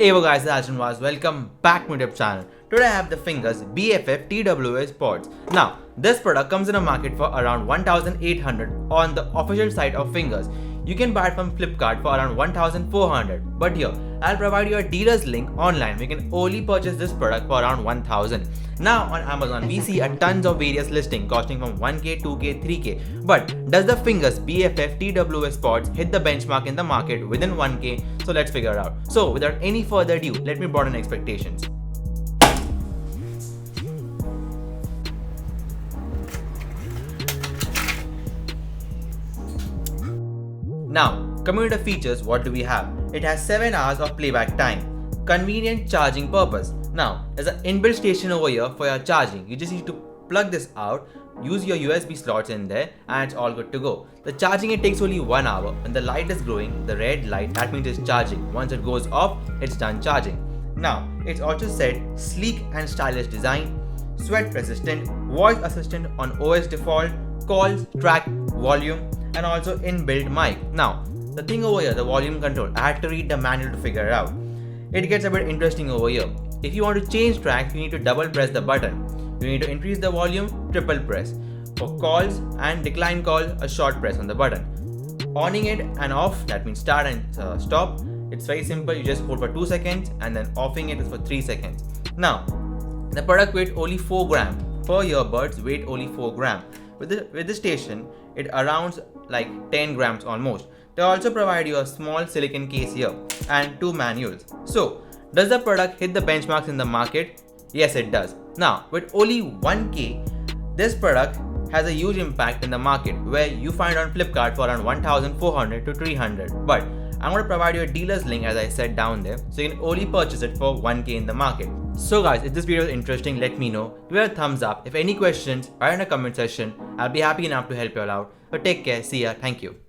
Hey guys, this is Ashton. Welcome back to my YouTube channel. Today I have the fingers BFF TWS pods. Now, this product comes in a market for around 1,800 on the official site of fingers. You can buy it from Flipkart for around 1,400. But here, I'll provide you a dealer's link online. You can only purchase this product for around 1,000. Now on Amazon, we see a tons of various listings costing from 1k, 2k, 3k. But does the fingers BFF TWS pods hit the benchmark in the market within 1k? So let's figure it out. So without any further ado, let me broaden expectations. Now, coming to the features, what do we have? It has 7 hours of playback time. Convenient charging purpose. Now, there's an inbuilt station over here for your charging. You just need to plug this out, use your USB slots in there, and it's all good to go. The charging, it takes only 1 hour. When the light is glowing, the red light, that means it's charging. Once it goes off, it's done charging. Now, it's also said sleek and stylish design, sweat resistant, voice assistant on OS default, calls, track, volume, and also inbuilt mic. Now, the thing over here, the volume control, I had to read the manual to figure it out. It gets a bit interesting over here. If you want to change tracks, you need to double press the button. You need to increase the volume, triple press. For calls and decline call, a short press on the button. Owning it and off, that means start and stop. It's very simple, you just hold for 2 seconds and then offing it is for 3 seconds. Now, the product weight only 4 grams. Per earbuds, weight only 4 grams. With the station, it arounds like 10 grams almost. They also provide you a small silicone case here and 2 manuals. So, does the product hit the benchmarks in the market? Yes, it does. Now, with only 1k, this product has a huge impact in the market where you find on Flipkart for around 1,400 to 300. But I'm going to provide you a dealer's link as I said down there, so you can only purchase it for 1k in the market. So guys, if this video is interesting, let me know. Give it a thumbs up. If any questions, write in the comment section. I'll be happy enough to help you all out. But take care. See ya. Thank you.